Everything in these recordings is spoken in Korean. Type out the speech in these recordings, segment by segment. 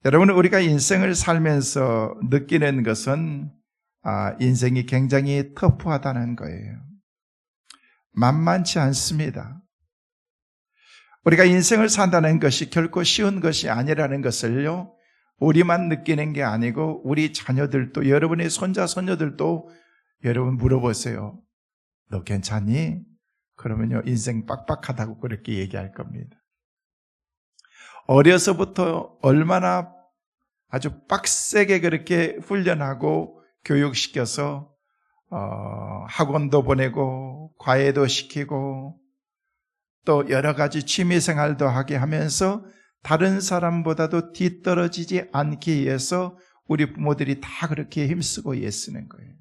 여러분, 우리가 인생을 살면서 느끼는 것은 인생이 굉장히 터프하다는 거예요. 만만치 않습니다. 우리가 인생을 산다는 것이 결코 쉬운 것이 아니라는 것을요, 우리만 느끼는 게 아니고 우리 자녀들도, 여러분의 손자, 손녀들도 여러분 물어보세요. 너 괜찮니? 그러면요, 인생 빡빡하다고 그렇게 얘기할 겁니다. 어려서부터 얼마나 아주 빡세게 그렇게 훈련하고 교육시켜서 학원도 보내고 과외도 시키고 또 여러 가지 취미생활도 하게 하면서 다른 사람보다도 뒤떨어지지 않기 위해서 우리 부모들이 다 그렇게 힘쓰고 애쓰는 거예요.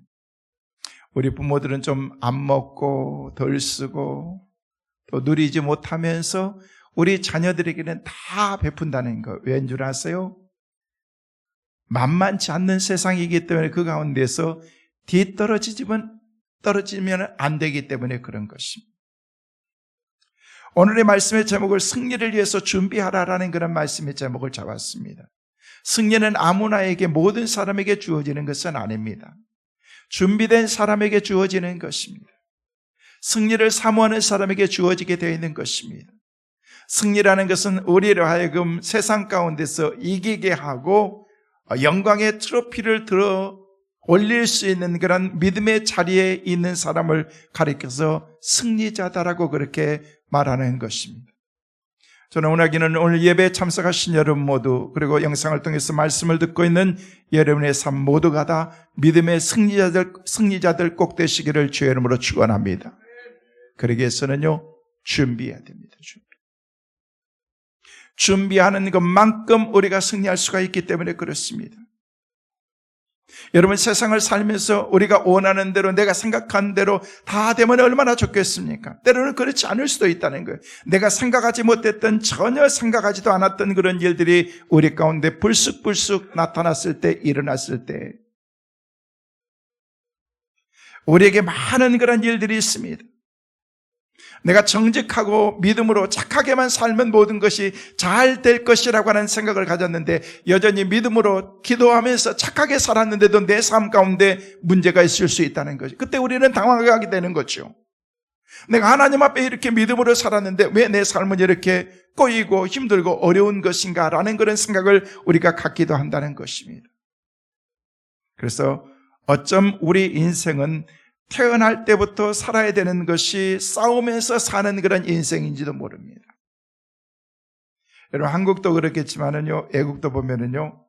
우리 부모들은 좀 안 먹고 덜 쓰고 또 누리지 못하면서 우리 자녀들에게는 다 베푼다는 거. 왠 줄 아세요? 만만치 않는 세상이기 때문에 그 가운데서 뒤떨어지면 안 되기 때문에 그런 것입니다. 오늘의 말씀의 제목을 승리를 위해서 준비하라라는 그런 말씀의 제목을 잡았습니다. 승리는 아무나에게, 모든 사람에게 주어지는 것은 아닙니다. 준비된 사람에게 주어지는 것입니다. 승리를 사모하는 사람에게 주어지게 되어 있는 것입니다. 승리라는 것은 우리를 하여금 세상 가운데서 이기게 하고 영광의 트로피를 들어 올릴 수 있는 그런 믿음의 자리에 있는 사람을 가리켜서 승리자다라고 그렇게 말하는 것입니다. 저는 원하기는 오늘 예배에 참석하신 여러분 모두, 그리고 영상을 통해서 말씀을 듣고 있는 여러분의 삶 모두가 다 믿음의 승리자들 꼭 되시기를 주의 이름으로 축원합니다. 그러기 위해서는요, 준비해야 됩니다. 준비하는 것만큼 우리가 승리할 수가 있기 때문에 그렇습니다. 여러분, 세상을 살면서 우리가 원하는 대로, 내가 생각한 대로 다 되면 얼마나 좋겠습니까? 때로는 그렇지 않을 수도 있다는 거예요. 내가 생각하지 못했던, 전혀 생각하지도 않았던 그런 일들이 우리 가운데 불쑥불쑥 나타났을 때, 일어났을 때 우리에게 많은 그런 일들이 있습니다. 내가 정직하고 믿음으로 착하게만 살면 모든 것이 잘 될 것이라고 하는 생각을 가졌는데, 여전히 믿음으로 기도하면서 착하게 살았는데도 내 삶 가운데 문제가 있을 수 있다는 거죠. 그때 우리는 당황하게 되는 거죠. 내가 하나님 앞에 이렇게 믿음으로 살았는데 왜 내 삶은 이렇게 꼬이고 힘들고 어려운 것인가 라는 그런 생각을 우리가 갖기도 한다는 것입니다. 그래서 어쩜 우리 인생은 태어날 때부터 살아야 되는 것이 싸우면서 사는 그런 인생인지도 모릅니다. 여러분, 한국도 그렇겠지만은요, 애국도 보면은요,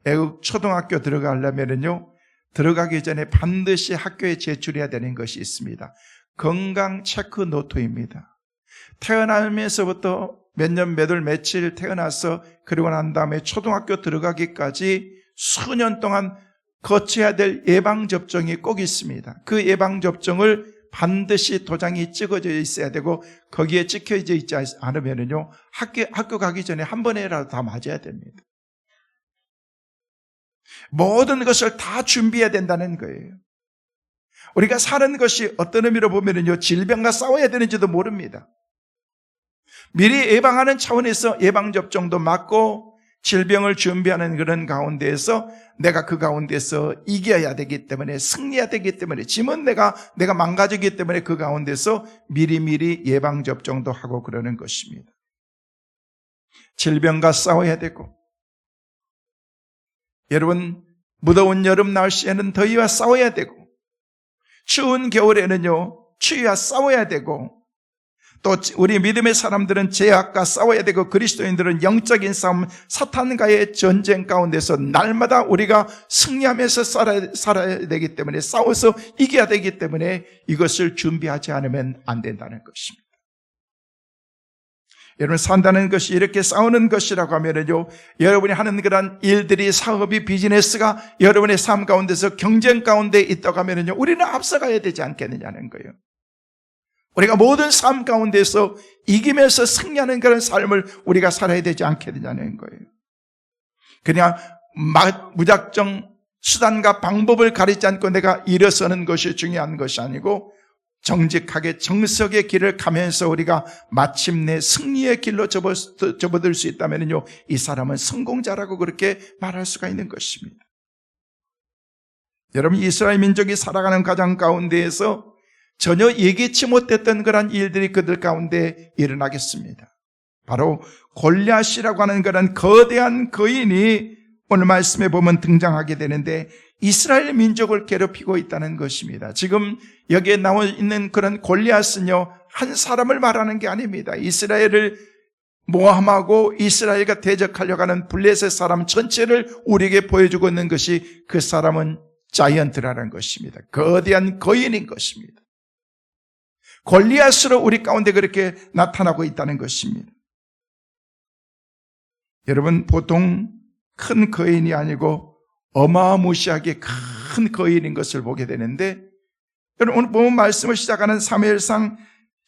애국 초등학교 들어가려면은요, 들어가기 전에 반드시 학교에 제출해야 되는 것이 있습니다. 건강 체크 노트입니다. 태어나면서부터 몇 년, 몇 월, 며칠 태어나서 그러고 난 다음에 초등학교 들어가기까지 수년 동안 거쳐야 될 예방접종이 꼭 있습니다. 그 예방접종을 반드시 도장이 찍어져 있어야 되고 거기에 찍혀져 있지 않으면요, 학교 가기 전에 한 번이라도 다 맞아야 됩니다. 모든 것을 다 준비해야 된다는 거예요. 우리가 사는 것이 어떤 의미로 보면요, 질병과 싸워야 되는지도 모릅니다. 미리 예방하는 차원에서 예방접종도 맞고 질병을 준비하는 그런 가운데에서 내가 그 가운데서 이겨야 되기 때문에, 승리해야 되기 때문에, 짐은 내가 망가지기 때문에 그 가운데서 미리미리 예방접종도 하고 그러는 것입니다. 질병과 싸워야 되고, 여러분, 무더운 여름 날씨에는 더위와 싸워야 되고, 추운 겨울에는요, 추위와 싸워야 되고, 또 우리 믿음의 사람들은 죄악과 싸워야 되고, 그리스도인들은 영적인 싸움, 사탄과의 전쟁 가운데서 날마다 우리가 승리하면서 살아야 되기 때문에, 싸워서 이겨야 되기 때문에 이것을 준비하지 않으면 안 된다는 것입니다. 여러분, 산다는 것이 이렇게 싸우는 것이라고 하면요, 여러분이 하는 그런 일들이, 사업이, 비즈니스가 여러분의 삶 가운데서 경쟁 가운데 있다고 하면요, 우리는 앞서가야 되지 않겠느냐는 거예요. 우리가 모든 삶 가운데서 이기면서 승리하는 그런 삶을 우리가 살아야 되지 않겠느냐는 거예요. 그냥 무작정 수단과 방법을 가리지 않고 내가 일어서는 것이 중요한 것이 아니고, 정직하게 정석의 길을 가면서 우리가 마침내 승리의 길로 접어들 수 있다면요, 이 사람은 성공자라고 그렇게 말할 수가 있는 것입니다. 여러분, 이스라엘 민족이 살아가는 과정 가운데에서 전혀 예기치 못했던 그런 일들이 그들 가운데 일어나겠습니다. 바로 골리앗이라고 하는 그런 거대한 거인이 오늘 말씀에 보면 등장하게 되는데, 이스라엘 민족을 괴롭히고 있다는 것입니다. 지금 여기에 나와 있는 그런 골리앗은요, 한 사람을 말하는 게 아닙니다. 이스라엘을 모함하고 이스라엘과 대적하려고 하는 블레셋 사람 전체를 우리에게 보여주고 있는 것이, 그 사람은 자이언트라는 것입니다. 거대한 거인인 것입니다. 골리앗으로 우리 가운데 그렇게 나타나고 있다는 것입니다. 여러분, 보통 큰 거인이 아니고 어마무시하게 큰 거인인 것을 보게 되는데, 여러분, 오늘 본 말씀을 시작하는 사무엘상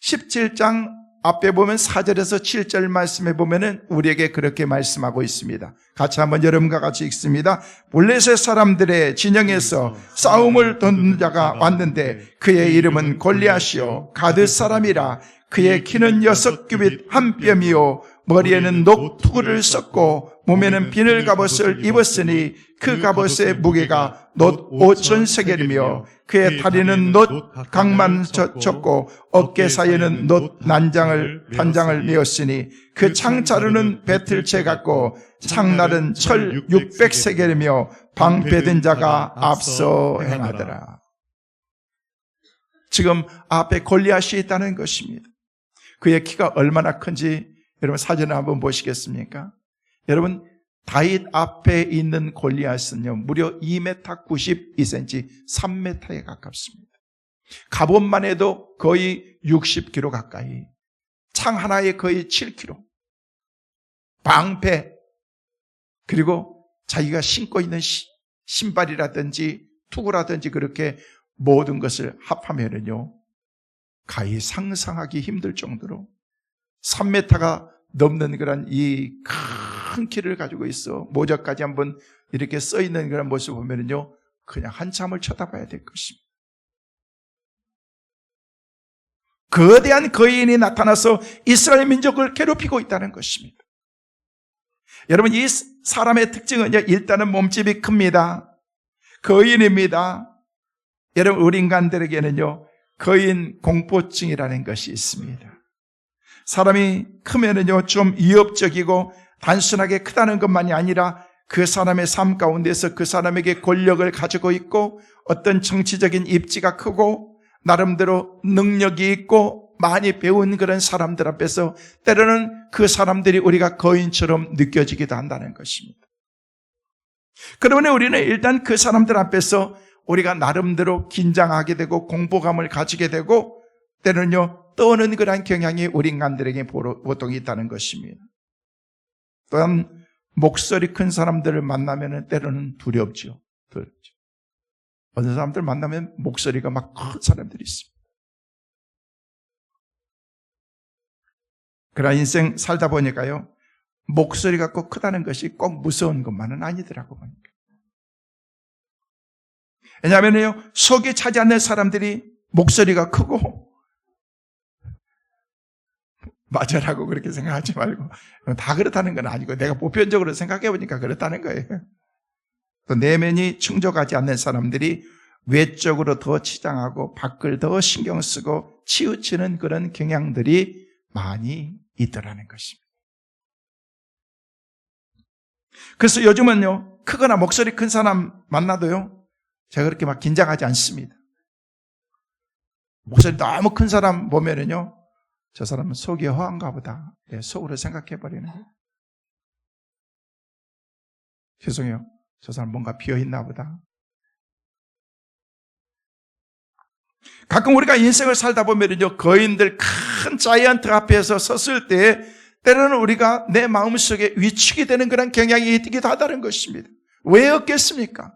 17장 앞에 보면 4절에서 7절 말씀에 보면은 우리에게 그렇게 말씀하고 있습니다. 같이 한번 여러분과 같이 읽습니다. 블레셋 사람들의 진영에서 싸움을 돕는 자가 왔는데 그의 이름은 골리앗이요 가드 사람이라. 그의 키는 6규빗 한 뼘이요 머리에는 녹투구를 썼고 몸에는 비늘 갑옷을 입었으니 그 갑옷의 무게가 놋 5,000세겔이며 그의 다리는 놋 각만 쳤고 어깨 사이에는 놋 단장을 메었으니 그 창자루는 배틀채 같고 창날은 철 600세겔이며 방패든 자가 앞서 행하더라. 지금 앞에 골리앗이 있다는 것입니다. 그의 키가 얼마나 큰지 여러분 사진을 한번 보시겠습니까? 여러분, 다윗 앞에 있는 골리앗은요, 무려 2m 92cm, 3m에 가깝습니다. 갑옷만 해도 거의 60kg 가까이, 창 하나에 거의 7kg, 방패, 그리고 자기가 신고 있는 신발이라든지 투구라든지 그렇게 모든 것을 합하면은요, 가히 상상하기 힘들 정도로 3m가 넘는 그런 이 큰 키를 가지고 있어. 모자까지 한번 이렇게 써 있는 그런 모습을 보면은요, 그냥 한참을 쳐다봐야 될 것입니다. 거대한 거인이 나타나서 이스라엘 민족을 괴롭히고 있다는 것입니다. 여러분, 이 사람의 특징은요, 일단은 몸집이 큽니다. 거인입니다. 여러분, 우리 인간들에게는요, 거인 공포증이라는 것이 있습니다. 사람이 크면은요, 좀 위협적이고 단순하게 크다는 것만이 아니라 그 사람의 삶 가운데서 그 사람에게 권력을 가지고 있고 어떤 정치적인 입지가 크고 나름대로 능력이 있고 많이 배운 그런 사람들 앞에서 때로는 그 사람들이 우리가 거인처럼 느껴지기도 한다는 것입니다. 그러면 우리는 일단 그 사람들 앞에서 우리가 나름대로 긴장하게 되고 공포감을 가지게 되고 때로는요, 떠오는 그런 경향이 우리 인간들에게 보통 있다는 것입니다. 또한 목소리 큰 사람들을 만나면 때로는 두렵죠. 어떤 사람들 만나면 목소리가 막 큰 사람들이 있습니다. 그러나 인생 살다 보니까요, 목소리가 꼭 크다는 것이 꼭 무서운 것만은 아니더라고 보니까. 왜냐하면요, 속이 차지 않는 사람들이 목소리가 크고 맞아라고 그렇게 생각하지 말고, 다 그렇다는 건 아니고 내가 보편적으로 생각해 보니까 그렇다는 거예요. 또 내면이 충족하지 않는 사람들이 외적으로 더 치장하고 밖을 더 신경 쓰고 치우치는 그런 경향들이 많이 있더라는 것입니다. 그래서 요즘은요, 크거나 목소리 큰 사람 만나도요, 제가 그렇게 막 긴장하지 않습니다. 목소리 너무 큰 사람 보면은요, 저 사람은 속이 허한가 보다. 속으로 생각해버리는 거예요. 죄송해요. 저 사람 뭔가 비어있나 보다. 가끔 우리가 인생을 살다 보면요, 거인들 큰 자이언트 앞에서 섰을 때 때로는 우리가 내 마음속에 위축이 되는 그런 경향이 있기도 하다는 것입니다. 왜 없겠습니까?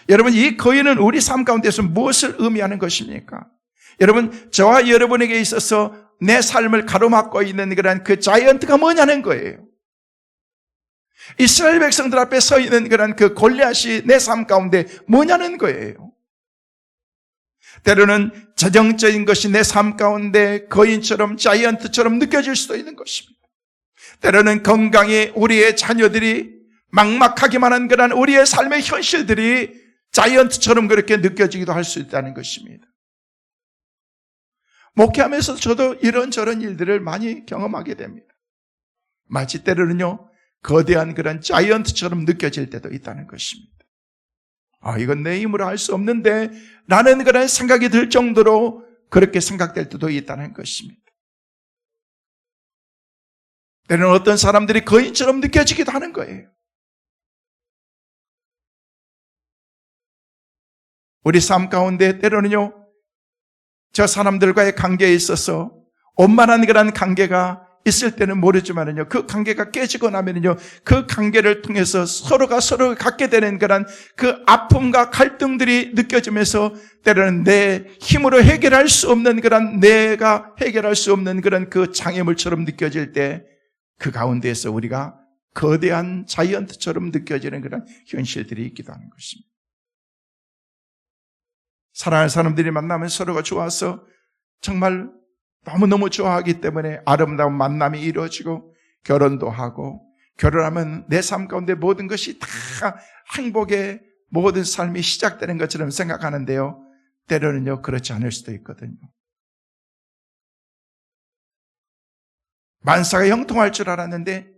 여러분, 이 거인은 우리 삶 가운데서 무엇을 의미하는 것입니까? 여러분, 저와 여러분에게 있어서 내 삶을 가로막고 있는 그런 그 자이언트가 뭐냐는 거예요. 이스라엘 백성들 앞에 서 있는 그런 그 골리앗이 내 삶 가운데 뭐냐는 거예요. 때로는 재정적인 것이 내 삶 가운데 거인처럼 자이언트처럼 느껴질 수도 있는 것입니다. 때로는 건강이 우리의 자녀들이 막막하기만 한 그런 우리의 삶의 현실들이 자이언트처럼 그렇게 느껴지기도 할 수 있다는 것입니다. 목회하면서 저도 이런저런 일들을 많이 경험하게 됩니다. 마치 때로는요, 거대한 그런 자이언트처럼 느껴질 때도 있다는 것입니다. 이건 내 힘으로 할 수 없는데 라는 그런 생각이 들 정도로 그렇게 생각될 때도 있다는 것입니다. 때로는 어떤 사람들이 거인처럼 느껴지기도 하는 거예요. 우리 삶 가운데 때로는요, 저 사람들과의 관계에 있어서 원만한 그런 관계가 있을 때는 모르지만은요, 그 관계가 깨지고 나면은요, 그 관계를 통해서 서로가 서로 갖게 되는 그런 그 아픔과 갈등들이 느껴지면서 때로는 내 힘으로 해결할 수 없는 그런, 내가 해결할 수 없는 그런 그 장애물처럼 느껴질 때 그 가운데에서 우리가 거대한 자이언트처럼 느껴지는 그런 현실들이 있기도 하는 것입니다. 사랑하는 사람들이 만나면 서로가 좋아서 정말 너무너무 좋아하기 때문에 아름다운 만남이 이루어지고 결혼도 하고, 결혼하면 내 삶 가운데 모든 것이 다 행복의 모든 삶이 시작되는 것처럼 생각하는데요, 때로는요 그렇지 않을 수도 있거든요. 만사가 형통할 줄 알았는데,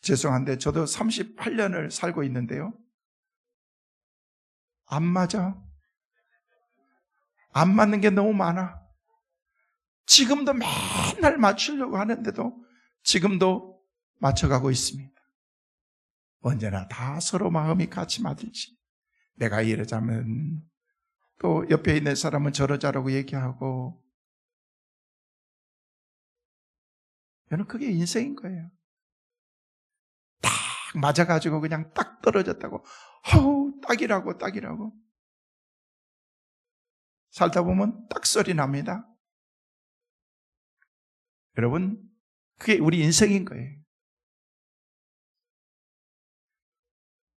죄송한데 저도 38년을 살고 있는데요, 안 맞아. 안 맞는 게 너무 많아. 지금도 맨날 맞추려고 하는데도 지금도 맞춰가고 있습니다. 언제나 다 서로 마음이 같이 맞을지. 내가 이러자면 또 옆에 있는 사람은 저러자라고 얘기하고, 저는 그게 인생인 거예요. 딱 맞아가지고 그냥 딱 떨어졌다고, 딱이라고. 살다 보면 딱 소리 납니다. 여러분, 그게 우리 인생인 거예요.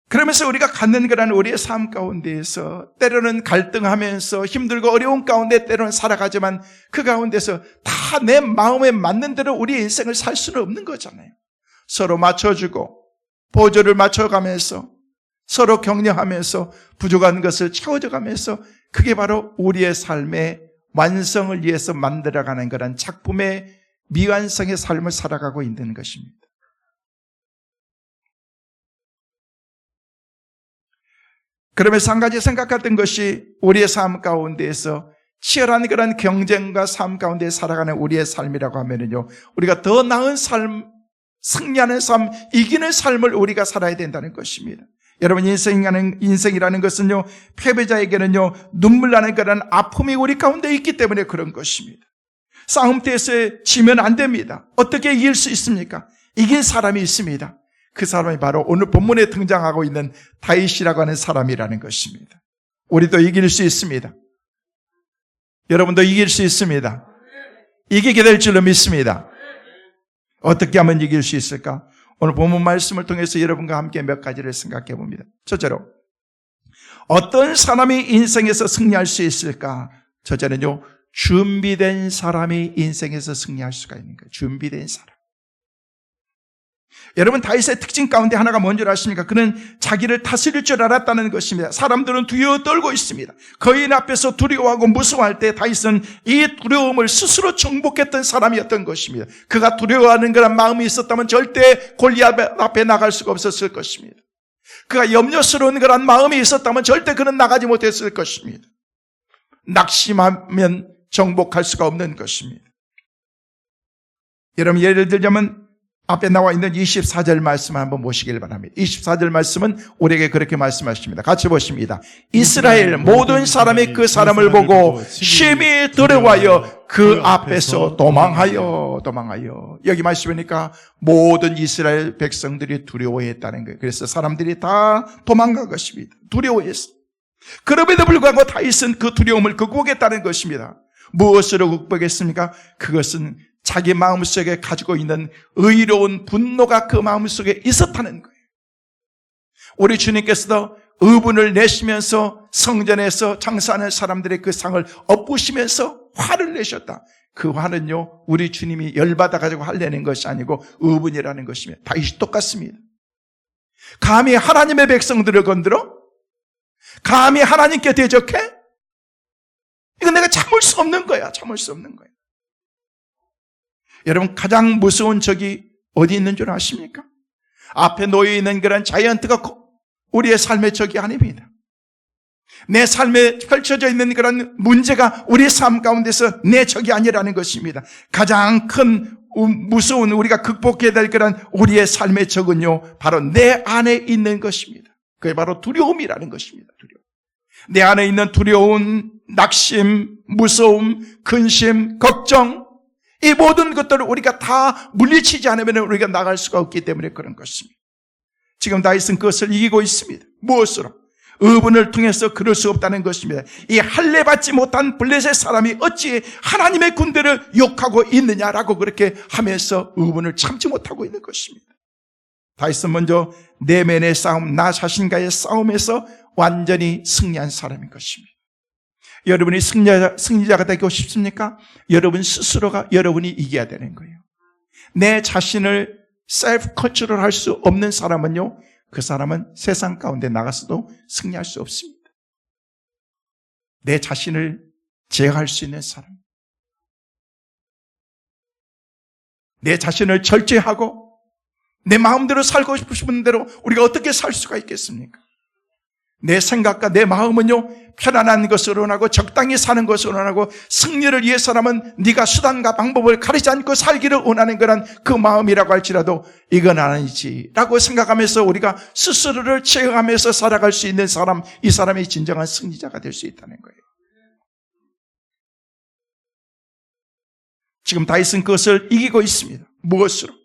그러면서 우리가 갖는 그런 우리의 삶 가운데에서 때로는 갈등하면서 힘들고 어려운 가운데 때로는 살아가지만 그 가운데서 다 내 마음에 맞는 대로 우리의 인생을 살 수는 없는 거잖아요. 서로 맞춰주고 보조를 맞춰가면서 서로 격려하면서 부족한 것을 채워져가면서 그게 바로 우리의 삶의 완성을 위해서 만들어가는 그런 작품의 미완성의 삶을 살아가고 있는 것입니다. 그러면서 한 가지 생각했던 것이, 우리의 삶 가운데에서 치열한 그런 경쟁과 삶 가운데 살아가는 우리의 삶이라고 하면은요, 우리가 더 나은 삶, 승리하는 삶, 이기는 삶을 우리가 살아야 된다는 것입니다. 여러분, 인생이라는 것은요, 패배자에게는요, 눈물 나는 그런 아픔이 우리 가운데 있기 때문에 그런 것입니다. 싸움터에서 지면 안 됩니다. 어떻게 이길 수 있습니까? 이긴 사람이 있습니다. 그 사람이 바로 오늘 본문에 등장하고 있는 다윗이라고 하는 사람이라는 것입니다. 우리도 이길 수 있습니다. 여러분도 이길 수 있습니다. 이기게 될 줄로 믿습니다. 어떻게 하면 이길 수 있을까? 오늘 본문 말씀을 통해서 여러분과 함께 몇 가지를 생각해 봅니다. 첫째로, 어떤 사람이 인생에서 승리할 수 있을까? 첫째는요, 준비된 사람이 인생에서 승리할 수가 있는 거예요. 준비된 사람. 여러분, 다윗의 특징 가운데 하나가 뭔지 아십니까? 그는 자기를 다스릴 줄 알았다는 것입니다. 사람들은 두려워 떨고 있습니다. 거인 앞에서 두려워하고 무서워할 때 다윗은 이 두려움을 스스로 정복했던 사람이었던 것입니다. 그가 두려워하는 그런 마음이 있었다면 절대 골리앗 앞에 나갈 수가 없었을 것입니다. 그가 염려스러운 그런 마음이 있었다면 절대 그는 나가지 못했을 것입니다. 낙심하면 정복할 수가 없는 것입니다. 여러분, 예를 들자면 앞에 나와 있는 24절 말씀 한번 보시길 바랍니다. 24절 말씀은 우리에게 그렇게 말씀하십니다. 같이 보십니다. 이스라엘 모든 사람이 그 사람을 보고 심히 두려워하여 그 앞에서 도망하여. 여기 말씀이니까 모든 이스라엘 백성들이 두려워했다는 거예요. 그래서 사람들이 다 도망간 것입니다. 두려워했어. 그럼에도 불구하고 다윗은 그 두려움을 극복했다는 것입니다. 무엇으로 극복했습니까? 그것은 자기 마음속에 가지고 있는 의로운 분노가 그 마음속에 있었다는 거예요. 우리 주님께서도 의분을 내시면서 성전에서 장사하는 사람들의 그 상을 엎으시면서 화를 내셨다. 그 화는요, 우리 주님이 열받아가지고 화내는 것이 아니고 의분이라는 것입니다. 다윗이 똑같습니다. 감히 하나님의 백성들을 건드려? 감히 하나님께 대적해? 이건 내가 참을 수 없는 거야. 참을 수 없는 거야. 여러분, 가장 무서운 적이 어디 있는 줄 아십니까? 앞에 놓여 있는 그런 자이언트가 우리의 삶의 적이 아닙니다. 내 삶에 펼쳐져 있는 그런 문제가 우리의 삶 가운데서 내 적이 아니라는 것입니다. 가장 큰 무서운 우리가 극복해야 될 그런 우리의 삶의 적은요, 바로 내 안에 있는 것입니다. 그게 바로 두려움이라는 것입니다. 두려움. 내 안에 있는 두려움, 낙심, 무서움, 근심, 걱정, 이 모든 것들을 우리가 다 물리치지 않으면 우리가 나갈 수가 없기 때문에 그런 것입니다. 지금 다윗은 그것을 이기고 있습니다. 무엇으로? 의분을 통해서 그럴 수 없다는 것입니다. 이 할례 받지 못한 블레셋 사람이 어찌 하나님의 군대를 욕하고 있느냐라고 그렇게 하면서 의분을 참지 못하고 있는 것입니다. 다윗은 먼저 내면의 싸움, 나 자신과의 싸움에서 완전히 승리한 사람인 것입니다. 여러분이 승리자가 되고 싶습니까? 여러분 스스로가 여러분이 이겨야 되는 거예요. 내 자신을 셀프 컨트롤 할 수 없는 사람은요, 그 사람은 세상 가운데 나가서도 승리할 수 없습니다. 내 자신을 제어할 수 있는 사람, 내 자신을 절제하고 내 마음대로 살고 싶은 대로 우리가 어떻게 살 수가 있겠습니까? 내 생각과 내 마음은요, 편안한 것을 원하고 적당히 사는 것을 원하고 승리를 위해서라면 네가 수단과 방법을 가리지 않고 살기를 원하는 그런 그 마음이라고 할지라도 이건 아니지라고 생각하면서 우리가 스스로를 제어하면서 살아갈 수 있는 사람, 이 사람이 진정한 승리자가 될 수 있다는 거예요. 지금 다윗은 그것을 이기고 있습니다. 무엇으로?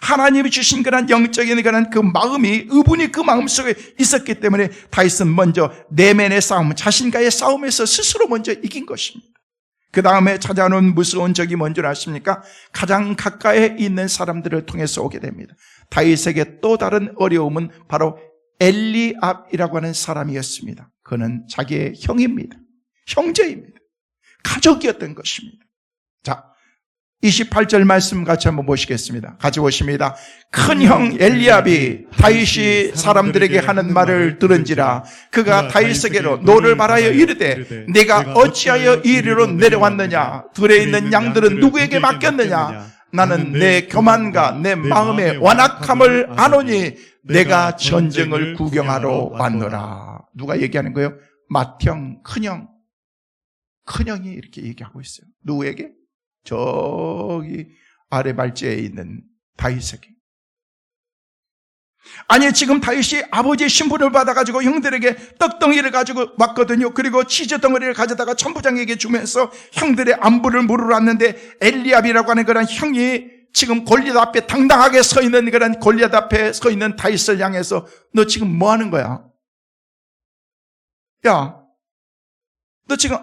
하나님이 주신 그런 영적인 그런 그 마음이, 의분이 그 마음속에 있었기 때문에 다윗은 먼저 내면의 싸움, 자신과의 싸움에서 스스로 먼저 이긴 것입니다. 그 다음에 찾아오는 무서운 적이 뭔지 아십니까? 가장 가까이에 있는 사람들을 통해서 오게 됩니다. 다윗에게 또 다른 어려움은 바로 엘리압이라고 하는 사람이었습니다. 그는 자기의 형입니다. 형제입니다. 가족이었던 것입니다. 자, 28절 말씀 같이 한번 보시겠습니다. 같이 보십니다. 큰형 엘리압이 다윗이 사람들에게 하는 말을 들은지라 그가 다윗에게로 노를 바라여 이르되 내가 어찌하여 이리로 내려왔느냐? 들에 있는 양들은 누구에게 맡겼느냐? 나는 내 교만과 내 마음의 완악함을 아노니 내가 전쟁을 구경하러 왔노라. 누가 얘기하는 거예요? 맏형, 큰형이 이렇게 얘기하고 있어요. 누구에게? 저기 아래 발제에 있는 다윗에게. 아니, 지금 다윗이 아버지의 신분을 받아가지고 형들에게 떡덩이를 가지고 왔거든요. 그리고 치즈 덩어리를 가져다가 천부장에게 주면서 형들의 안부를 물으러왔는데 엘리압이라고 하는 그런 형이 지금 골리앗 앞에 당당하게 서 있는 그런 골리앗 앞에 서 있는 다윗을 향해서 너 지금 뭐 하는 거야? 야, 너 지금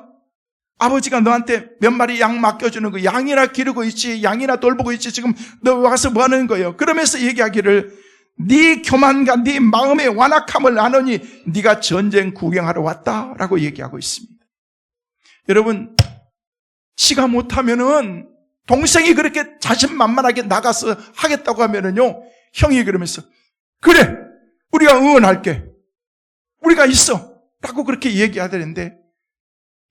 아버지가 너한테 몇 마리 양 맡겨주는 거, 양이나 기르고 있지, 양이나 돌보고 있지, 지금 너 와서 뭐 하는 거예요? 그러면서 얘기하기를 네 교만과 네 마음의 완악함을 아노니 네가 전쟁 구경하러 왔다라고 얘기하고 있습니다. 여러분, 지가 못하면은 동생이 그렇게 자신만만하게 나가서 하겠다고 하면은요, 형이 그러면서 그래, 우리가 응원할게, 우리가 있어 라고 그렇게 얘기해야 되는데,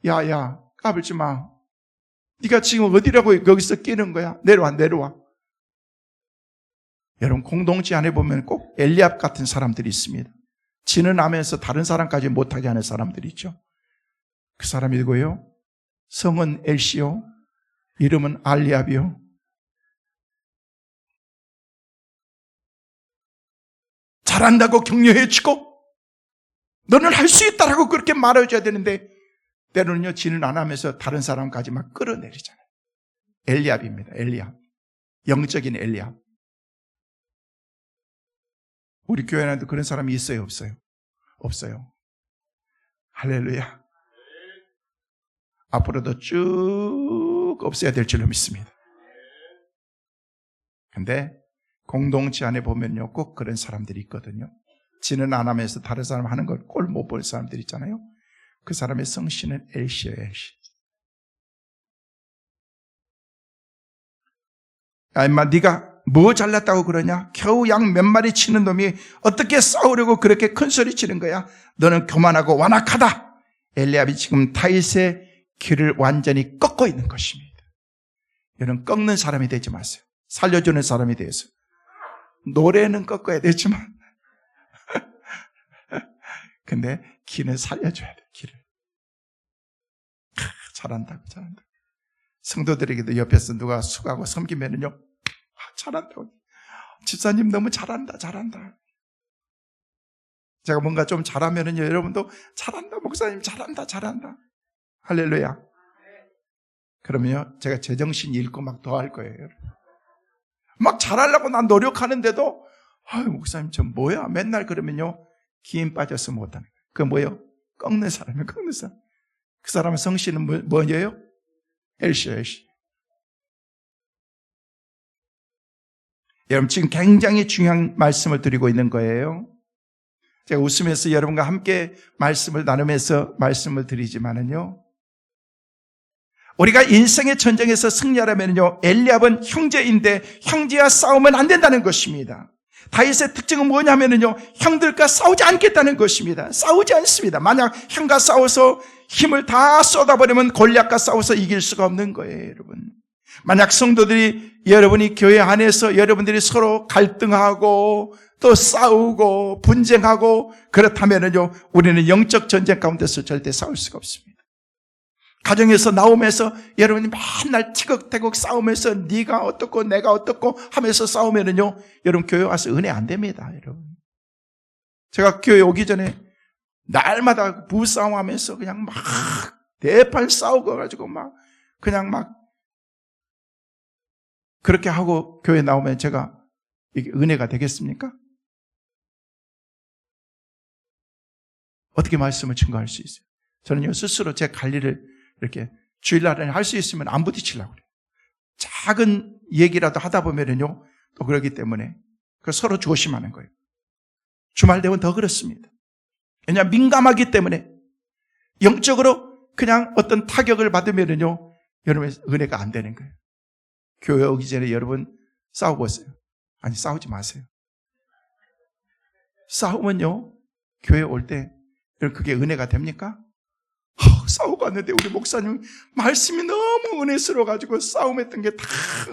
야야 까불지 마. 네가 지금 어디라고 여기서 끼는 거야? 내려와. 여러분, 공동체 안에 보면 꼭 엘리압 같은 사람들이 있습니다. 지는 하면서 다른 사람까지 못하게 하는 사람들이 있죠. 그 사람이 누구예요? 성은 엘시요, 이름은 알리압이요. 잘한다고 격려해주고 너는 할 수 있다라고 그렇게 말해줘야 되는데 때로는요, 지는 안 하면서 다른 사람까지 막 끌어내리잖아요. 엘리압입니다. 엘리압. 영적인 엘리압. 우리 교회 안에도 그런 사람이 있어요, 없어요? 없어요. 할렐루야. 앞으로도 쭉 없어야 될 줄로 믿습니다. 근데 공동체 안에 보면요, 꼭 그런 사람들이 있거든요. 지는 안 하면서 다른 사람 하는 걸 꼴 못 볼 사람들 있잖아요. 그 사람의 성씨는 엘시예요, 엘시. 야, 임마, 네가 뭐 잘났다고 그러냐? 겨우 양 몇 마리 치는 놈이 어떻게 싸우려고 그렇게 큰 소리 치는 거야? 너는 교만하고 완악하다. 엘리압이 지금 다윗의 길을 완전히 꺾고 있는 것입니다. 여러분, 꺾는 사람이 되지 마세요. 살려주는 사람이 되어서. 노래는 꺾어야 되지만 근데 길은 살려줘야 돼. 길을. 잘한다. 성도들에게도 옆에서 누가 수고하고 섬기면은요, 잘한다고. 집사님 너무 잘한다. 제가 뭔가 좀 잘하면은요, 여러분도 잘한다. 목사님 잘한다. 할렐루야. 그러면요, 제가 제정신 잃고 막 더 할 거예요. 막 잘하려고 난 노력하는데도, 아유, 목사님 저 뭐야? 맨날 그러면요, 기인 빠져서 못하는 거예요. 그거 뭐예요? 꺾는 사람이에요. 꺾는 사람. 그 사람의 성씨는 뭐예요? 엘시. 여러분, 지금 굉장히 중요한 말씀을 드리고 있는 거예요. 제가 웃으면서 여러분과 함께 말씀을 나누면서 말씀을 드리지만은요, 우리가 인생의 전쟁에서 승리하려면요, 엘리압은 형제인데 형제와 싸우면 안 된다는 것입니다. 다윗의 특징은 뭐냐면요, 형들과 싸우지 않겠다는 것입니다. 싸우지 않습니다. 만약 형과 싸워서 힘을 다 쏟아버리면 골리앗과 싸워서 이길 수가 없는 거예요, 여러분. 만약 성도들이, 여러분이 교회 안에서 여러분들이 서로 갈등하고 또 싸우고 분쟁하고 그렇다면요, 우리는 영적 전쟁 가운데서 절대 싸울 수가 없습니다. 가정에서 나오면서 여러분이 맨날 티격태격 싸우면서 네가 어떻고 내가 어떻고 하면서 싸우면은요, 여러분 교회 와서 은혜 안 됩니다, 여러분. 제가 교회 오기 전에 날마다 부부싸움하면서 그냥 막 대판 싸우고 가지고 막 그냥 막 그렇게 하고 교회 나오면 제가 이게 은혜가 되겠습니까? 어떻게 말씀을 증거할 수 있어요? 저는요, 스스로 제 관리를 이렇게 주일날에 할 수 있으면 안 부딪히려고 그래요. 작은 얘기라도 하다 보면은요, 또 그러기 때문에 서로 조심하는 거예요. 주말 되면 더 그렇습니다. 왜냐하면 민감하기 때문에 영적으로 그냥 어떤 타격을 받으면은요, 여러분의 은혜가 안 되는 거예요. 교회 오기 전에 여러분 싸워보세요. 아니, 싸우지 마세요. 싸우면요, 교회 올 때 그게 은혜가 됩니까? 싸우고 왔는데 우리 목사님 말씀이 너무 은혜스러워가지고 싸움했던 게 다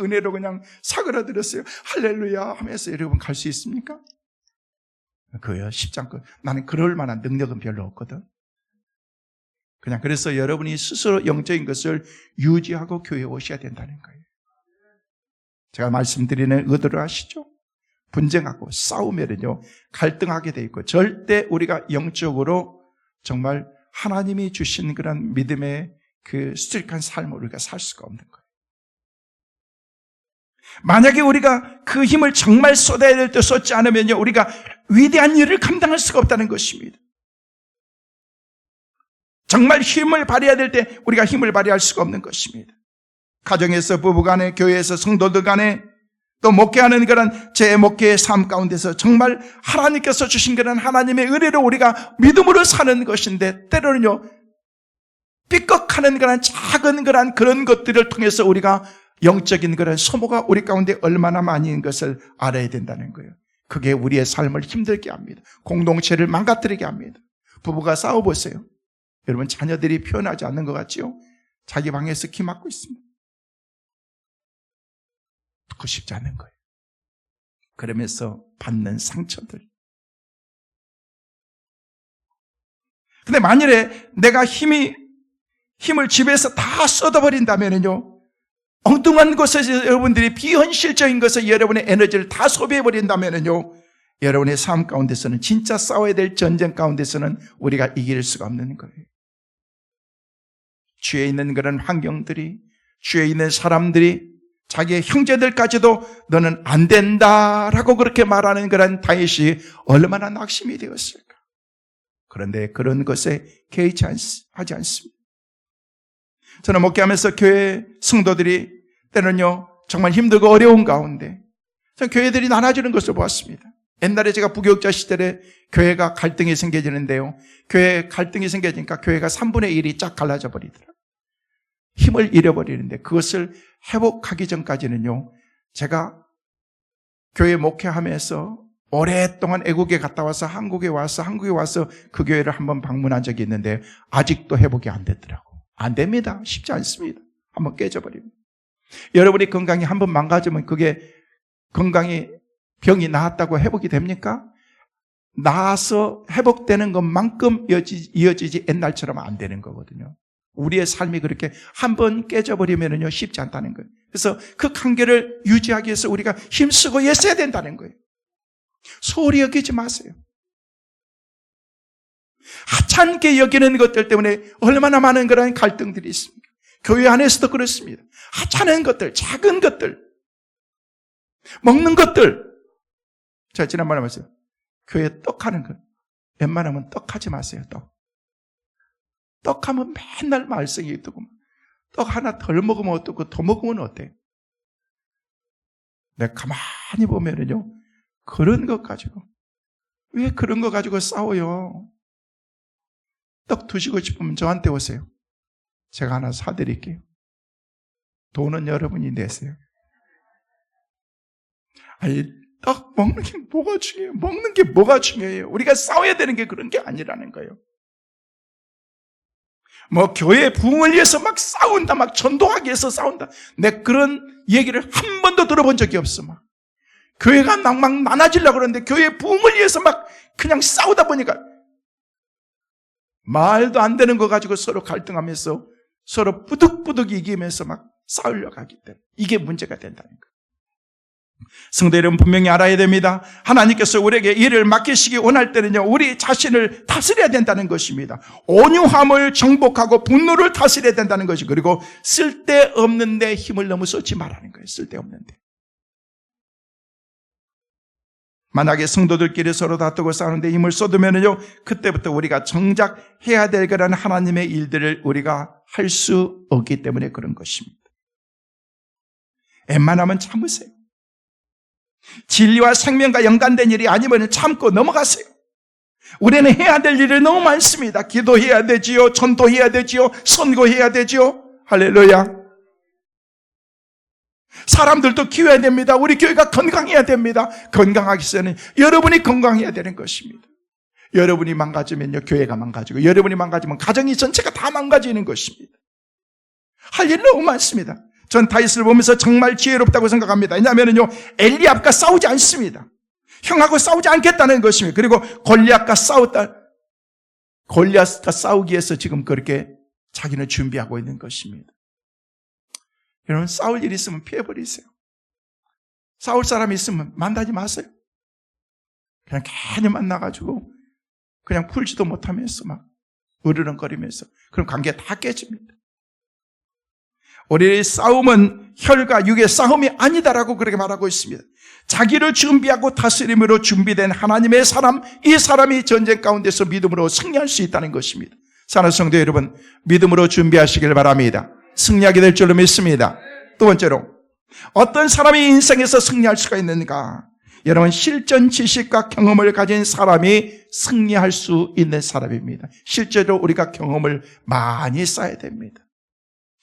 은혜로 그냥 사그라들었어요. 할렐루야 하면서 여러분 갈 수 있습니까? 그거요, 쉽지 않고. 나는 그럴 만한 능력은 별로 없거든. 그냥 그래서 여러분이 스스로 영적인 것을 유지하고 교회에 오셔야 된다는 거예요. 제가 말씀드리는 의도를 아시죠? 분쟁하고 싸우면요, 갈등하게 돼 있고 절대 우리가 영적으로 정말 하나님이 주신 그런 믿음의 그 스트릭한 삶을 우리가 살 수가 없는 거예요. 만약에 우리가 그 힘을 정말 쏟아야 될 때 쏟지 않으면요, 우리가 위대한 일을 감당할 수가 없다는 것입니다. 정말 힘을 발휘해야 될 때 우리가 힘을 발휘할 수가 없는 것입니다. 가정에서, 부부간에, 교회에서, 성도들 간에, 또 목회하는 그런 제 목회의 삶 가운데서 정말 하나님께서 주신 그런 하나님의 은혜로 우리가 믿음으로 사는 것인데, 때로는요, 삐걱하는 그런 작은 그런 것들을 통해서 우리가 영적인 그런 소모가 우리 가운데 얼마나 많이 있는 것을 알아야 된다는 거예요. 그게 우리의 삶을 힘들게 합니다. 공동체를 망가뜨리게 합니다. 부부가 싸워보세요. 여러분, 자녀들이 표현하지 않는 것 같지요? 자기 방에서 기 막고 있습니다. 듣고 싶지 않은 거예요. 그러면서 받는 상처들. 근데 만일에 내가 힘을 집에서 다 쏟아버린다면요, 엉뚱한 곳에서 여러분들이 비현실적인 것에 여러분의 에너지를 다 소비해버린다면요, 여러분의 삶 가운데서는, 진짜 싸워야 될 전쟁 가운데서는 우리가 이길 수가 없는 거예요. 주위에 있는 그런 환경들이, 주위에 있는 사람들이, 자기의 형제들까지도 너는 안 된다라고 그렇게 말하는 그런 다윗이 얼마나 낙심이 되었을까. 그런데 그런 것에 개의치 하지 않습니다. 저는 목회하면서 교회 성도들이 때는요, 정말 힘들고 어려운 가운데 교회들이 나눠주는 것을 보았습니다. 옛날에 제가 부교육자 시절에 교회가 갈등이 생겨지는데요. 교회 갈등이 생겨지니까 교회가 3분의 1이 쫙 갈라져 버리더라고요. 힘을 잃어버리는데 그것을 회복하기 전까지는요. 제가 교회 목회하면서 오랫동안 애국에 갔다 와서 한국에 와서 그 교회를 한번 방문한 적이 있는데 아직도 회복이 안 되더라고요. 안 됩니다. 쉽지 않습니다. 한번 깨져버립니다. 여러분이 건강이 한번 망가지면 그게 건강이 병이 나았다고 회복이 됩니까? 나아서 회복되는 것만큼 이어지지 옛날처럼 안 되는 거거든요. 우리의 삶이 그렇게 한번 깨져버리면요 쉽지 않다는 거예요. 그래서 그 관계를 유지하기 위해서 우리가 힘쓰고 애써야 된다는 거예요. 소홀히 여기지 마세요. 하찮게 여기는 것들 때문에 얼마나 많은 그런 갈등들이 있습니까? 교회 안에서도 그렇습니다. 하찮은 것들, 작은 것들, 먹는 것들. 제가 지난번에 말했어요. 교회 떡하는 것. 웬만하면 떡하지 마세요. 떡하면 맨날 말썽이 뜨고 떡 하나 덜 먹으면 어떻고 더 먹으면 어때요? 내가 가만히 보면은요. 그런 것 가지고 왜 그런 거 가지고 싸워요? 떡 드시고 싶으면 저한테 오세요. 제가 하나 사드릴게요. 돈은 여러분이 내세요. 아니 떡 먹는 게 뭐가 중요해요? 먹는 게 뭐가 중요해요? 우리가 싸워야 되는 게 그런 게 아니라는 거예요. 뭐 교회 부흥을 위해서 막 싸운다, 막 전도하기 위해서 싸운다. 내 그런 얘기를 한 번도 들어본 적이 없어. 막 교회가 막 많아지려고 그러는데 교회 부흥을 위해서 막 그냥 싸우다 보니까 말도 안 되는 거 가지고 서로 갈등하면서 서로 뿌득뿌득 이기면서 막 싸우려고 하기 때문에 이게 문제가 된다는 거예요. 성도 여러분 분명히 알아야 됩니다. 하나님께서 우리에게 일을 맡기시기 원할 때는요, 우리 자신을 다스려야 된다는 것입니다. 온유함을 정복하고 분노를 다스려야 된다는 것이, 그리고 쓸데없는 데 힘을 너무 쏟지 말라는 거예요. 쓸데없는 데. 만약에 성도들끼리 서로 다투고 싸우는데 힘을 쏟으면요, 그때부터 우리가 정작 해야 될 그런 하나님의 일들을 우리가 할 수 없기 때문에 그런 것입니다. 웬만하면 참으세요. 진리와 생명과 연관된 일이 아니면 참고 넘어가세요. 우리는 해야 될 일이 너무 많습니다. 기도해야 되지요, 전도해야 되지요, 선고해야 되지요. 할렐루야. 사람들도 키워야 됩니다. 우리 교회가 건강해야 됩니다. 건강하기 위해서는 여러분이 건강해야 되는 것입니다. 여러분이 망가지면요, 교회가 망가지고, 여러분이 망가지면 가정이 전체가 다 망가지는 것입니다. 할 일 너무 많습니다. 전 다윗을 보면서 정말 지혜롭다고 생각합니다. 왜냐하면요, 엘리압과 싸우지 않습니다. 형하고 싸우지 않겠다는 것입니다. 그리고 골리앗과 싸우기 위해서 지금 그렇게 자기는 준비하고 있는 것입니다. 여러분, 싸울 일이 있으면 피해버리세요. 싸울 사람이 있으면 만나지 마세요. 그냥 괜히 만나가지고 그냥 풀지도 못하면서 막 으르렁거리면서 그럼 관계가 다 깨집니다. 우리의 싸움은 혈과 육의 싸움이 아니다라고 그렇게 말하고 있습니다. 자기를 준비하고 다스림으로 준비된 하나님의 사람, 이 사람이 전쟁 가운데서 믿음으로 승리할 수 있다는 것입니다. 사랑하는 성도 여러분, 믿음으로 준비하시길 바랍니다. 승리하게 될 줄로 믿습니다. 두 번째로, 어떤 사람이 인생에서 승리할 수가 있는가? 여러분, 실전 지식과 경험을 가진 사람이 승리할 수 있는 사람입니다. 실제로 우리가 경험을 많이 쌓아야 됩니다.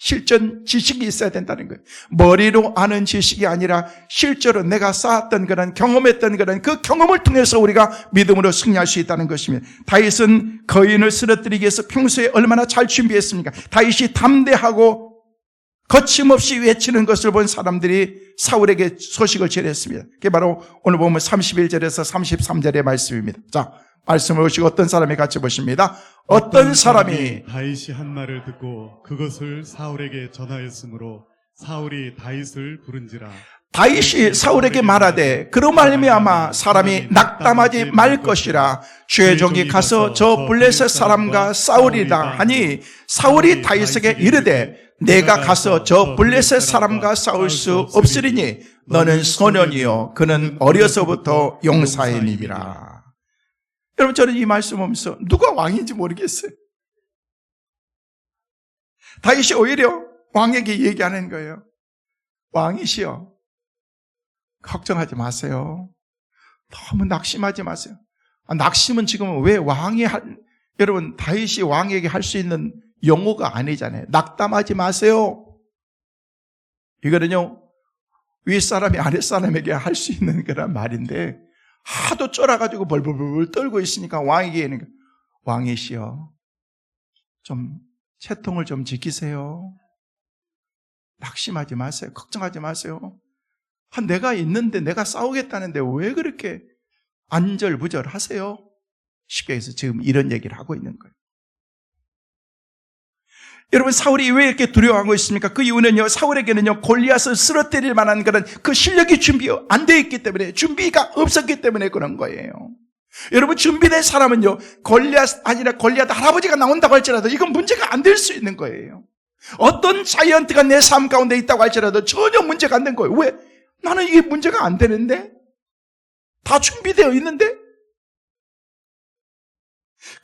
실전 지식이 있어야 된다는 거예요. 머리로 아는 지식이 아니라 실제로 내가 쌓았던 그런, 경험했던 그런 그 경험을 통해서 우리가 믿음으로 승리할 수 있다는 것입니다. 다윗은 거인을 쓰러뜨리기 위해서 평소에 얼마나 잘 준비했습니까? 다윗이 담대하고 거침없이 외치는 것을 본 사람들이 사울에게 소식을 전했습니다. 그게 바로 오늘 보면 31절에서 33절의 말씀입니다. 자, 말씀을 보시고 어떤 사람이 같이 보십니다. 어떤 사람이 다윗이 한 말을 듣고 그것을 사울에게 전하였으므로 사울이 다윗을 부른지라. 다윗이 사울에게 말하되 그로 말미암아 사람이 낙담하지 말 것이라. 주의 종이 가서 저 블레셋 사람과 싸우리라 하니 사울이 다윗에게 이르되 내가 가서 저 블레셋 사람과 싸울 수 없으리니 너는 소년이요 그는 어려서부터 용사이니라. 여러분, 저는 이 말씀 보면서 누가 왕인지 모르겠어요. 다윗이 오히려 왕에게 얘기하는 거예요. 왕이시여, 걱정하지 마세요. 너무 낙심하지 마세요. 낙심은 지금 왜 여러분, 다윗이 왕에게 할 수 있는 용어가 아니잖아요. 낙담하지 마세요. 이거는요, 윗사람이 아랫사람에게 할 수 있는 그런 말인데, 하도 쫄아가지고 벌벌벌 떨고 있으니까 왕에게 있는 거예요. 왕이시여, 좀 채통을 좀 지키세요. 낙심하지 마세요. 걱정하지 마세요. 내가 있는데, 내가 싸우겠다는데 왜 그렇게 안절부절하세요? 쉽게 해서 지금 이런 얘기를 하고 있는 거예요. 여러분, 사울이 왜 이렇게 두려워하고 있습니까? 그 이유는요, 사울에게는요, 골리앗을 쓰러뜨릴 만한 그런 그 실력이 준비 안 되어 있기 때문에, 준비가 없었기 때문에 그런 거예요. 여러분, 준비된 사람은요, 골리앗 할아버지가 나온다고 할지라도 이건 문제가 안 될 수 있는 거예요. 어떤 자이언트가 내 삶 가운데 있다고 할지라도 전혀 문제가 안 된 거예요. 왜? 나는 이게 문제가 안 되는데? 다 준비되어 있는데?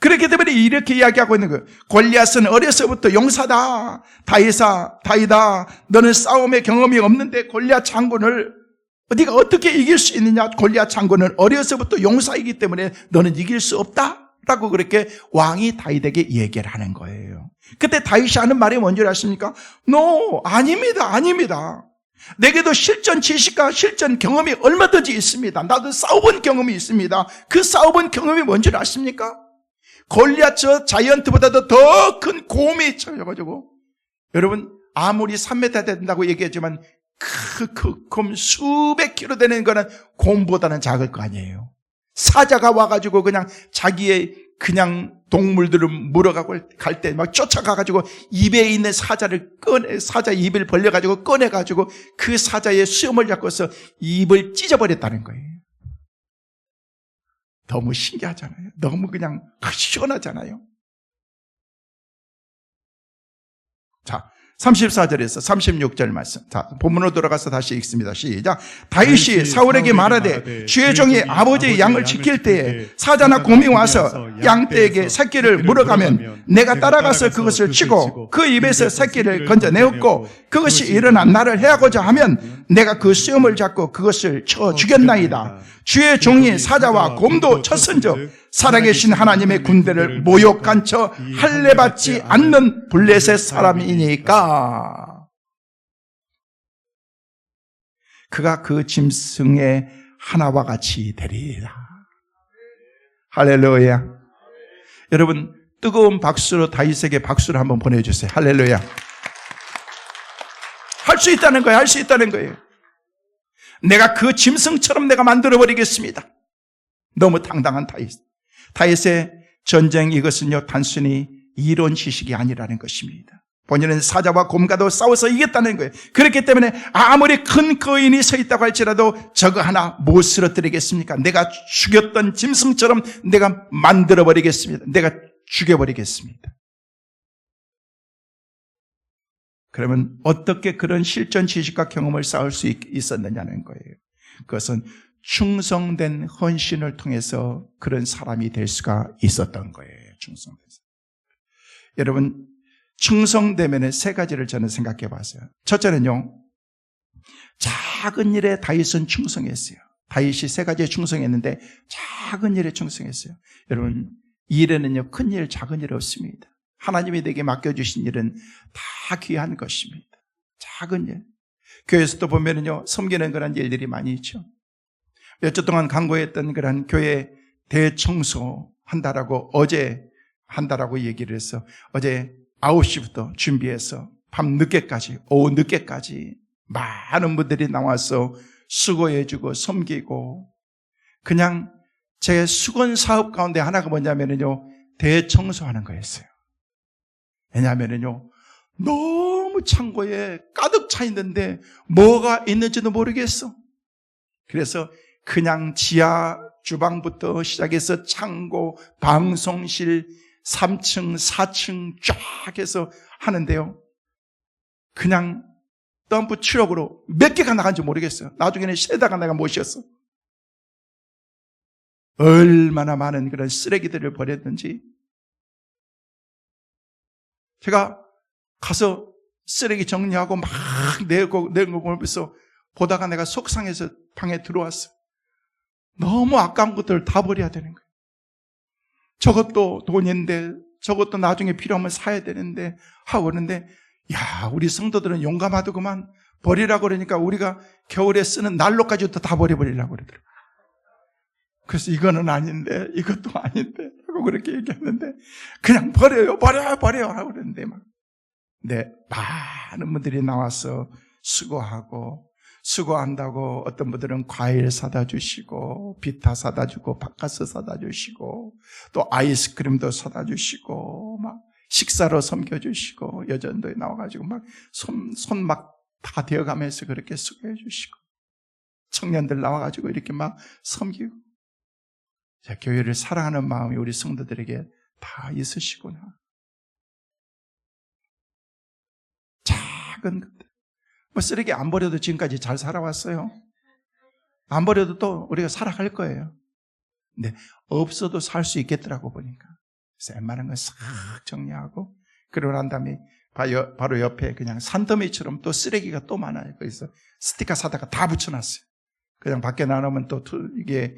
그렇기 때문에 이렇게 이야기하고 있는 거예요. 골리앗은 어려서부터 용사다. 다윗아, 너는 싸움의 경험이 없는데 골리앗 장군을 네가 어떻게 이길 수 있느냐? 골리앗 장군은 어려서부터 용사이기 때문에 너는 이길 수 없다. 라고 그렇게 왕이 다윗에게 얘기를 하는 거예요. 그때 다윗이 하는 말이 뭔지 아십니까? 아닙니다. 내게도 실전 지식과 실전 경험이 얼마든지 있습니다. 나도 싸워본 경험이 있습니다. 그 싸워본 경험이 뭔지 아십니까? 골리앗 저 자이언트보다도 더 큰 곰이 쳐져가지고, 여러분, 아무리 3m 된다고 얘기하지만 그 곰 수백 킬로 되는 거는 곰보다는 작을 거 아니에요. 사자가 와가지고 그냥 자기의 그냥 동물들을 물어가고 갈 때 막 쫓아가가지고 입에 있는 사자 입을 벌려가지고 꺼내가지고 그 사자의 수염을 잡고서 입을 찢어버렸다는 거예요. 너무 신기하잖아요. 너무 그냥 시원하잖아요. 자, 34절에서 36절 말씀. 자, 본문으로 돌아가서 다시 읽습니다. 시작. 다윗이 사울에게 말하되 주의 종이 아버지의 양을 지킬 때에 사자나 곰이 와서 양떼에게 새끼를 물어가면 내가 따라가서 그것을 치고 그 입에서 새끼를 건져내었고 그것이 일어나 나를 해하고자 하면 내가 그 수염을 잡고 그것을 쳐 죽였나이다. 주의 종이 사자와 곰도 쳤은즉 살아계신 하나님의 군대를 모욕한 쳐 할례받지 않는 블레셋 사람이니까 그가 그 짐승의 하나와 같이 되리라. 할렐루야. 여러분, 뜨거운 박수로 다윗에게 박수를 한번 보내주세요. 할렐루야. 할 수 있다는 거예요. 할 수 있다는 거예요. 내가 그 짐승처럼 내가 만들어버리겠습니다. 너무 당당한 다윗. 다윗의 전쟁, 이것은요 단순히 이론 지식이 아니라는 것입니다. 본인은 사자와 곰과도 싸워서 이겼다는 거예요. 그렇기 때문에 아무리 큰 거인이 서 있다고 할지라도 저거 하나 못 쓰러뜨리겠습니까? 내가 죽였던 짐승처럼 내가 만들어버리겠습니다. 내가 죽여버리겠습니다. 그러면 어떻게 그런 실전 지식과 경험을 쌓을 수 있었느냐는 거예요. 그것은 충성된 헌신을 통해서 그런 사람이 될 수가 있었던 거예요. 충성돼서. 여러분, 충성되면 세 가지를 저는 생각해 봤어요. 첫째는요, 작은 일에 다윗은 충성했어요. 다윗이 세 가지에 충성했는데 작은 일에 충성했어요. 여러분, 일에는요 큰 일, 작은 일 없습니다. 하나님이 내게 맡겨주신 일은 다 귀한 것입니다. 작은 일. 교회에서도 보면은요, 섬기는 그런 일들이 많이 있죠. 몇 주 동안 강구했던 그런 교회 대청소 어제 한다라고 얘기를 해서 어제 9시부터 준비해서 밤 늦게까지, 오후 늦게까지 많은 분들이 나와서 수고해주고 섬기고, 그냥 제 수건 사업 가운데 하나가 뭐냐면요, 대청소하는 거였어요. 왜냐하면요, 너무 창고에 가득 차 있는데 뭐가 있는지도 모르겠어. 그래서 그냥 지하 주방부터 시작해서 창고, 방송실, 3층, 4층 쫙 해서 하는데요, 그냥 덤프 트럭으로 몇 개가 나간지 모르겠어요. 나중에는 세다가 내가 모셨어. 얼마나 많은 그런 쓰레기들을 버렸는지. 제가 가서 쓰레기 정리하고 막 내고 보면서 보다가 내가 속상해서 방에 들어왔어. 너무 아까운 것들을 다 버려야 되는 거예요. 저것도 돈인데 저것도 나중에 필요하면 사야 되는데 하고 그러는데, 야, 우리 성도들은 용감하더구만. 버리라고 그러니까 우리가 겨울에 쓰는 난로까지도 다 버려버리려고 그러더라고요. 그래서 이거는 아닌데 이것도 아닌데 하고 그렇게 얘기했는데, 그냥 버려요 하고 그러는데 막. 네, 많은 분들이 나와서 수고한다고 어떤 분들은 과일 사다 주시고 비타 사다 주고 바카스 사다 주시고 또 아이스크림도 사다 주시고 막 식사로 섬겨주시고 여전도에 나와가지고 막 손 막 다 되어가면서 그렇게 수고해 주시고 청년들 나와가지고 이렇게 막 섬기고. 자, 교회를 사랑하는 마음이 우리 성도들에게 다 있으시구나. 작은 것들. 뭐 쓰레기 안 버려도 지금까지 잘 살아왔어요. 안 버려도 또 우리가 살아갈 거예요. 근데 없어도 살 수 있겠더라고 보니까. 그래서 웬만한 건 싹 정리하고, 그러고 난 다음에 바로 옆에 그냥 산더미처럼 또 쓰레기가 또 많아요. 거기서 스티커 사다가 다 붙여놨어요. 그냥 밖에 나누면 또 이게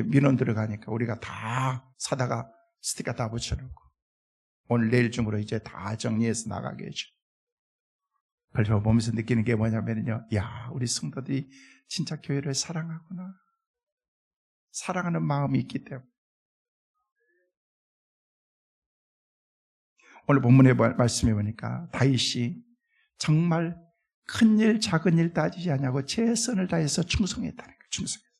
민원 들어가니까 우리가 다 사다가 스티커 다 붙여놓고 오늘 내일 중으로 이제 다 정리해서 나가게 해줘. 그래서 보면서 느끼는 게 뭐냐면요, 야, 우리 성도들이 진짜 교회를 사랑하구나. 사랑하는 마음이 있기 때문에. 오늘 본문의 말씀해 보니까 다윗이 정말 큰일 작은 일 따지지 않냐고 최선을 다해서 충성했다는 거예요. 충성했어요.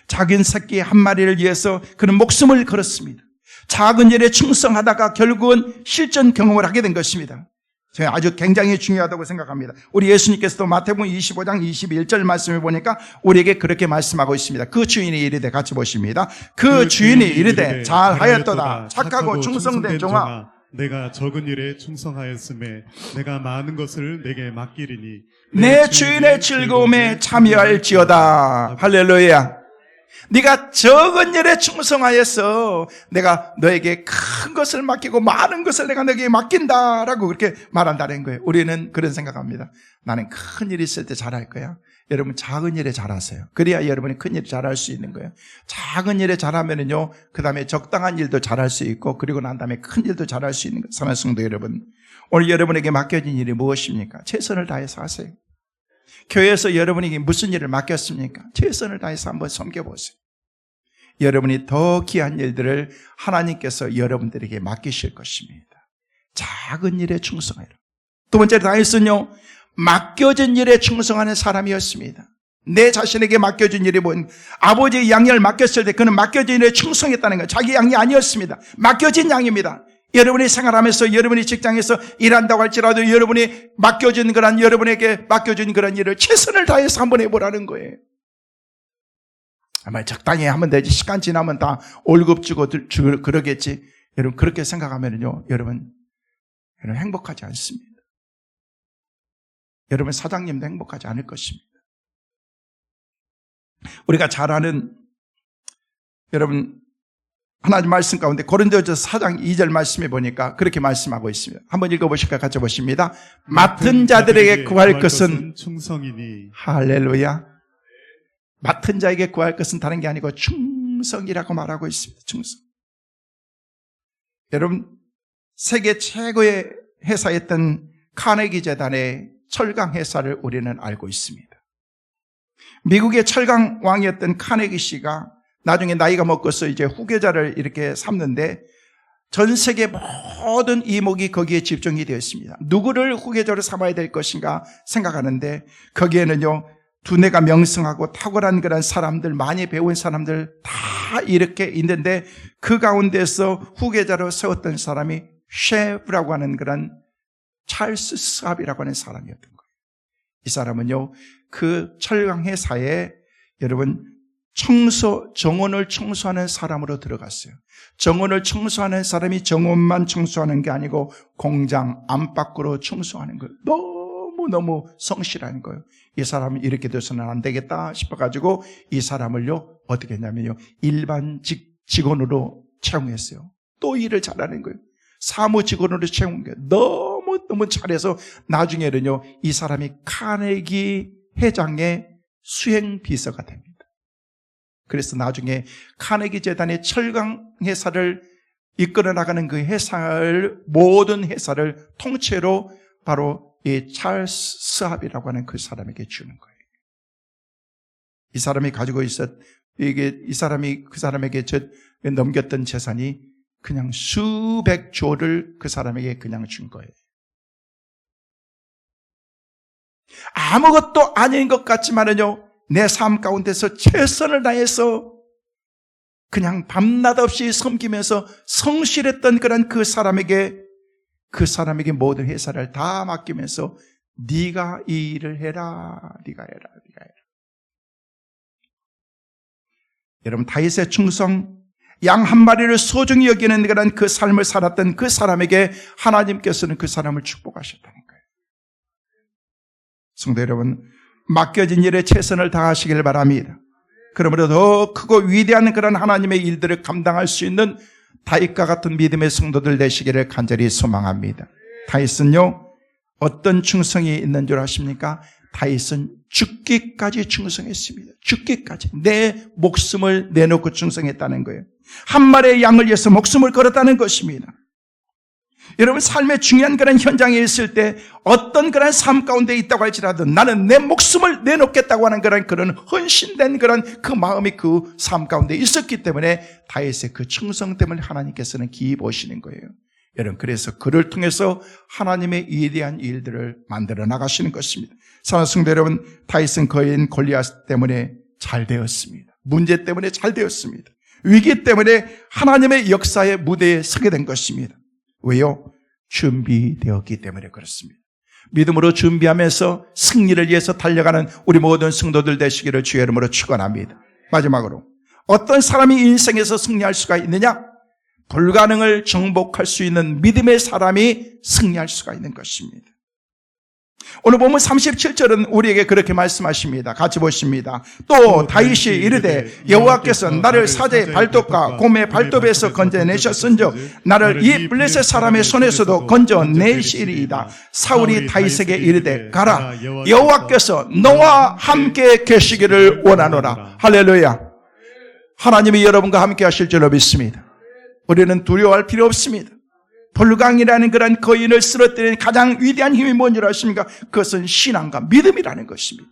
작은 새끼 한 마리를 위해서 그는 목숨을 걸었습니다. 작은 일에 충성하다가 결국은 실전 경험을 하게 된 것입니다. 제가 아주 굉장히 중요하다고 생각합니다. 우리 예수님께서도 마태복음 25장 21절 말씀을 보니까 우리에게 그렇게 말씀하고 있습니다. 그 주인이 이르되, 같이 보십니다. 그 주인이 이르되 잘하였도다 착하고 충성된 종아, 내가 적은 일에 충성하였음에 내가 많은 것을 내게 맡기리니 내 주인의 즐거움에 참여할지어다. 할렐루야. 네가 적은 일에 충성하여서 내가 너에게 큰 것을 맡기고 많은 것을 내가 너에게 맡긴다라고 그렇게 말한다는 거예요. 우리는 그런 생각합니다. 나는 큰 일 있을 때 잘할 거야. 여러분 작은 일에 잘하세요. 그래야 여러분이 큰 일 잘할 수 있는 거예요. 작은 일에 잘하면은요, 그 다음에 적당한 일도 잘할 수 있고, 그리고 난 다음에 큰 일도 잘할 수 있는 거예요. 사랑하는 성도 여러분, 오늘 여러분에게 맡겨진 일이 무엇입니까? 최선을 다해서 하세요. 교회에서 여러분에게 무슨 일을 맡겼습니까? 최선을 다해서 한번 섬겨보세요. 여러분이 더 귀한 일들을 하나님께서 여러분들에게 맡기실 것입니다. 작은 일에 충성해라. 두 번째로 다윗은요, 맡겨진 일에 충성하는 사람이었습니다. 내 자신에게 맡겨진 일이 뭔, 아버지의 양을 맡겼을 때 그는 맡겨진 일에 충성했다는 거예요. 자기 양이 아니었습니다. 맡겨진 양입니다. 여러분이 생활하면서, 여러분이 직장에서 일한다고 할지라도 여러분이 여러분에게 맡겨진 그런 일을 최선을 다해서 한번 해보라는 거예요. 아마 적당히 하면 되지, 시간 지나면 다 월급 주고 그러겠지. 여러분 그렇게 생각하면요, 여러분 행복하지 않습니다. 여러분 사장님도 행복하지 않을 것입니다. 우리가 잘 아는, 여러분 하나님 말씀 가운데 고린도전서 4장 2절 말씀해 보니까 그렇게 말씀하고 있습니다. 한번 읽어보실까요? 같이 보십니다. 맡은 자들에게 구할 것은 충성이니. 할렐루야. 맡은 자에게 구할 것은 다른 게 아니고 충성이라고 말하고 있습니다. 충성. 여러분, 세계 최고의 회사였던 카네기 재단의 철강 회사를 우리는 알고 있습니다. 미국의 철강 왕이었던 카네기 씨가 나중에 나이가 먹고서 이제 후계자를 이렇게 삼는데, 전 세계 모든 이목이 거기에 집중이 되었습니다. 누구를 후계자로 삼아야 될 것인가 생각하는데, 거기에는요, 두뇌가 명성하고 탁월한 그런 사람들, 많이 배운 사람들 다 이렇게 있는데, 그 가운데서 후계자로 세웠던 사람이 셰프라고 하는 그런 찰스 스왑이라고 하는 사람이었던 거예요. 이 사람은요, 그 철강 회사에 여러분 정원을 청소하는 사람으로 들어갔어요. 정원을 청소하는 사람이 정원만 청소하는 게 아니고 공장 안팎으로 청소하는 거예요. 너무 성실한 거예요. 이 사람이 이렇게 돼서는 안 되겠다 싶어가지고 이 사람을요, 어떻게 했냐면요, 일반 직원으로 채용했어요. 또 일을 잘하는 거예요. 사무 직원으로 채운 거예요. 너무 잘해서 나중에는요, 이 사람이 카네기 회장의 수행 비서가 됩니다. 그래서 나중에 카네기 재단의 철강 회사를 이끌어 나가는 그 회사를, 모든 회사를 통째로 바로 이 찰스 스왑이라고 하는 그 사람에게 주는 거예요. 이 사람이 가지고 이 사람이 그 사람에게 넘겼던 재산이 그냥 수백 조를 그 사람에게 그냥 준 거예요. 아무것도 아닌 것 같지만은요, 내 삶 가운데서 최선을 다해서 그냥 밤낮 없이 섬기면서 성실했던 그런 그 사람에게 모든 회사를 다 맡기면서 네가 이 일을 해라, 네가 해라. 여러분, 다윗의 충성, 양 한 마리를 소중히 여기는 그런 그 삶을 살았던 그 사람에게 하나님께서는 그 사람을 축복하셨다는 거예요. 성도 여러분, 맡겨진 일에 최선을 다하시길 바랍니다. 그러므로 더 크고 위대한 그런 하나님의 일들을 감당할 수 있는 다윗과 같은 믿음의 성도들 되시기를 간절히 소망합니다. 다윗은요, 어떤 충성이 있는 줄 아십니까? 다윗은 죽기까지 충성했습니다. 죽기까지. 내 목숨을 내놓고 충성했다는 거예요. 한 마리의 양을 위해서 목숨을 걸었다는 것입니다. 여러분, 삶의 중요한 그런 현장에 있을 때 어떤 그런 삶 가운데 있다고 할지라도 나는 내 목숨을 내놓겠다고 하는 그런 헌신된 그런 그 마음이 그 삶 가운데 있었기 때문에 다윗의 그 충성 때문에 하나님께서는 기입 오시는 거예요. 여러분, 그래서 그를 통해서 하나님의 위대한 일들을 만들어 나가시는 것입니다. 사랑하는 성도 여러분, 다윗은 거인 골리앗 때문에 잘 되었습니다. 문제 때문에 잘 되었습니다. 위기 때문에 하나님의 역사의 무대에 서게 된 것입니다. 왜요? 준비되었기 때문에 그렇습니다. 믿음으로 준비하면서 승리를 위해서 달려가는 우리 모든 성도들 되시기를 주의 이름으로 축원합니다. 마지막으로, 어떤 사람이 인생에서 승리할 수가 있느냐? 불가능을 정복할 수 있는 믿음의 사람이 승리할 수가 있는 것입니다. 오늘 보면 37절은 우리에게 그렇게 말씀하십니다. 같이 보십니다. 또 다윗이 이르되 여호와께서 나를 사자의 발톱과 곰의 발톱에서 건져내셨은즉 나를 이 블레셋 사람의 손에서도 건져내시리이다. 사울이 다윗에게 이르되 가라, 여호와께서 너와 함께 계시기를 원하노라. 할렐루야. 하나님이 여러분과 함께 하실 줄로 믿습니다. 우리는 두려워할 필요 없습니다. 불강이라는 그런 거인을 쓰러뜨리는 가장 위대한 힘이 뭔지 아십니까? 그것은 신앙과 믿음이라는 것입니다.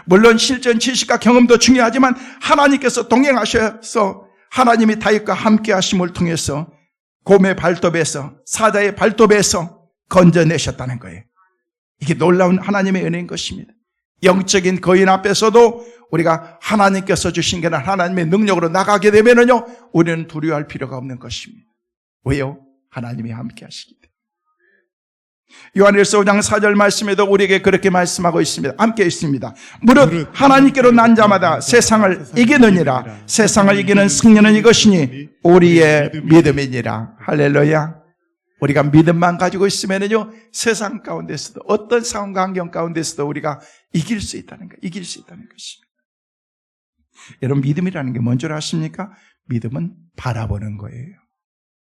물론 실전 지식과 경험도 중요하지만 하나님께서 동행하셔서 하나님이 다윗과 함께 하심을 통해서 곰의 발톱에서, 사자의 발톱에서 건져내셨다는 거예요. 이게 놀라운 하나님의 은혜인 것입니다. 영적인 거인 앞에서도 우리가 하나님께서 주신 게 하나님의 능력으로 나가게 되면은요, 우리는 두려워할 필요가 없는 것입니다. 왜요? 하나님이 함께 하시기 때문에. 요한일서 5장 4절 말씀에도 우리에게 그렇게 말씀하고 있습니다. 함께 있습니다. 무릇 하나님께로 난 자마다 세상을 이기느니라. 세상을 이기는 승리는 이것이니 우리의 믿음이니라. 할렐루야. 우리가 믿음만 가지고 있으면은요, 세상 가운데서도 어떤 상황 환경 가운데서도 우리가 이길 수 있다는 거, 이길 수 있다는 것입니다. 여러분, 믿음이라는 게 뭔지 아십니까? 믿음은 바라보는 거예요.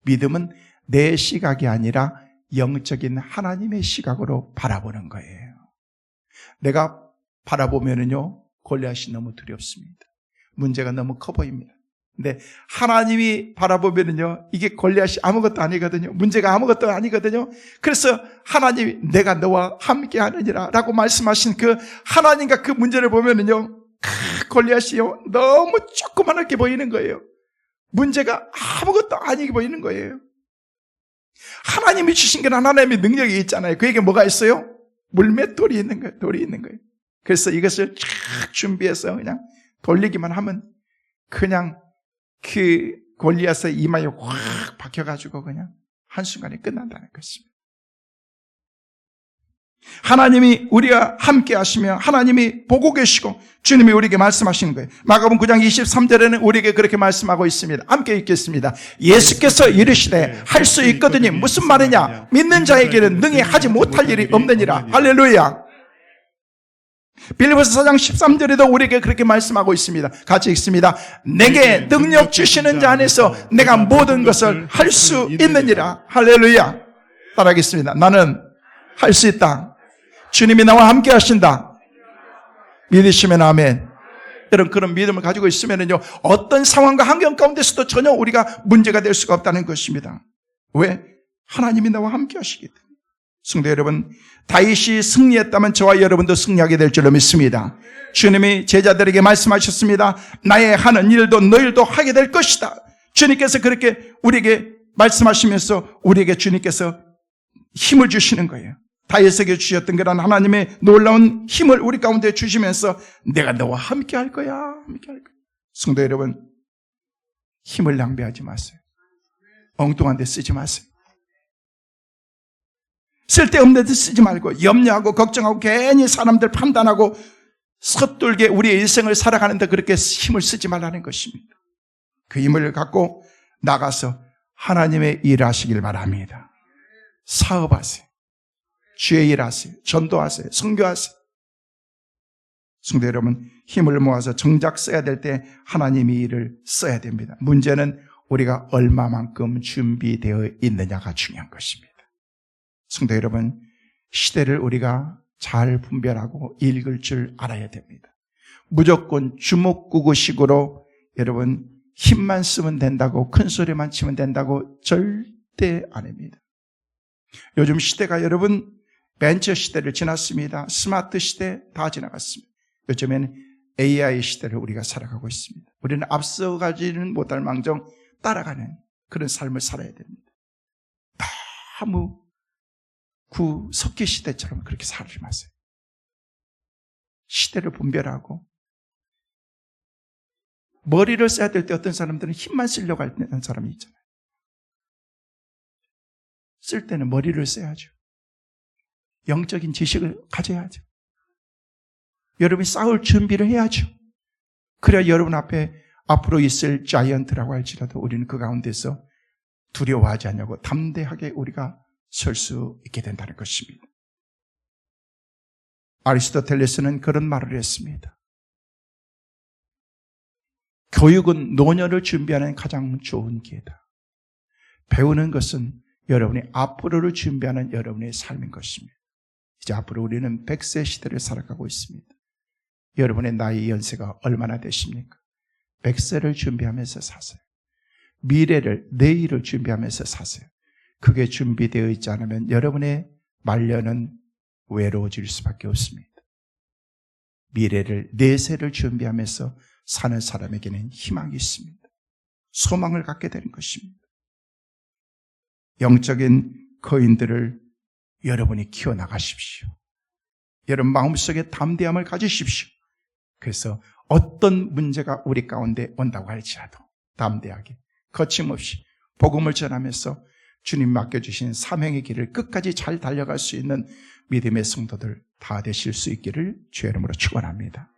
믿음은 내 시각이 아니라 영적인 하나님의 시각으로 바라보는 거예요. 내가 바라보면은요, 골리앗이 너무 두렵습니다. 문제가 너무 커 보입니다. 근데 하나님이 바라보면은요, 이게 골리앗이 아무것도 아니거든요. 문제가 아무것도 아니거든요. 그래서 하나님이 내가 너와 함께 하느니라 라고 말씀하신 그 하나님과 그 문제를 보면은요, 골리앗이요, 너무 조그맣게 보이는 거예요. 문제가 아무것도 아니게 보이는 거예요. 하나님이 주신 게 하나님의 능력이 있잖아요. 그에게 뭐가 있어요? 물맷돌이 있는 거예요. 돌이 있는 거예요. 그래서 이것을 쫙 준비해서 그냥 돌리기만 하면 그냥 그 골리앗의 이마에 확 박혀가지고 그냥 한순간에 끝난다는 것입니다. 하나님이 우리와 함께 하시며 하나님이 보고 계시고 주님이 우리에게 말씀하시는 거예요. 마가복음 9장 23절에는 우리에게 그렇게 말씀하고 있습니다. 함께 읽겠습니다. 예수께서 이르시되 할 수 있거든요. 무슨 말이냐? 믿는 자에게는 능히 하지 못할 일이 없느니라. 할렐루야. 빌립보서 4장 13절에도 우리에게 그렇게 말씀하고 있습니다. 같이 읽습니다. 내게 능력 주시는 자 안에서 내가 모든 것을 할 수 있느니라. 할렐루야. 따라하겠습니다. 나는 할 수 있다. 주님이 나와 함께 하신다. 믿으시면 아멘. 여러분 그런 믿음을 가지고 있으면요 어떤 상황과 환경 가운데서도 전혀 우리가 문제가 될 수가 없다는 것입니다. 왜? 하나님이 나와 함께 하시기 때문에. 성도 여러분, 다윗이 승리했다면 저와 여러분도 승리하게 될 줄로 믿습니다. 주님이 제자들에게 말씀하셨습니다. 나의 하는 일도 너희도 하게 될 것이다. 주님께서 그렇게 우리에게 말씀하시면서 우리에게 주님께서 힘을 주시는 거예요. 다윗에게 주셨던 그런 하나님의 놀라운 힘을 우리 가운데 주시면서 내가 너와 함께 할 거야. 함께 할 거야. 성도 여러분, 힘을 낭비하지 마세요. 엉뚱한 데 쓰지 마세요. 쓸데없는 데 쓰지 말고 염려하고 걱정하고 괜히 사람들 판단하고 서툴게 우리의 일생을 살아가는데 그렇게 힘을 쓰지 말라는 것입니다. 그 힘을 갖고 나가서 하나님의 일 하시길 바랍니다. 사업하세요. 주의 일 하세요. 전도하세요. 선교하세요. 성도 여러분, 힘을 모아서 정작 써야 될 때 하나님의 일을 써야 됩니다. 문제는 우리가 얼마만큼 준비되어 있느냐가 중요한 것입니다. 성도 여러분, 시대를 우리가 잘 분별하고 읽을 줄 알아야 됩니다. 무조건 주먹구구식으로 여러분 힘만 쓰면 된다고, 큰 소리만 치면 된다고 절대 아닙니다. 요즘 시대가 여러분 벤처 시대를 지났습니다. 스마트 시대 다 지나갔습니다. 요즘에는 AI 시대를 우리가 살아가고 있습니다. 우리는 앞서가지는 못할 망정 따라가는 그런 삶을 살아야 됩니다. 너무 구석기 시대처럼 그렇게 살지 마세요. 시대를 분별하고 머리를 써야 될 때 어떤 사람들은 힘만 쓰려고 하는 사람이 있잖아요. 쓸 때는 머리를 써야죠. 영적인 지식을 가져야죠. 여러분이 싸울 준비를 해야죠. 그래야 여러분 앞에 앞으로 있을 자이언트라고 할지라도 우리는 그 가운데서 두려워하지 않냐고 담대하게 우리가 설 수 있게 된다는 것입니다. 아리스토텔레스는 그런 말을 했습니다. 교육은 노년을 준비하는 가장 좋은 기회다. 배우는 것은 여러분이 앞으로를 준비하는 여러분의 삶인 것입니다. 이제 앞으로 우리는 100세 시대를 살아가고 있습니다. 여러분의 나이 연세가 얼마나 되십니까? 100세를 준비하면서 사세요. 미래를, 내일을 준비하면서 사세요. 그게 준비되어 있지 않으면 여러분의 말년은 외로워질 수밖에 없습니다. 미래를, 내세를 준비하면서 사는 사람에게는 희망이 있습니다. 소망을 갖게 되는 것입니다. 영적인 거인들을 여러분이 키워나가십시오. 여러분 마음속에 담대함을 가지십시오. 그래서 어떤 문제가 우리 가운데 온다고 할지라도 담대하게 거침없이 복음을 전하면서 주님 맡겨주신 사명의 길을 끝까지 잘 달려갈 수 있는 믿음의 성도들 다 되실 수 있기를 주의 이름으로 축원합니다.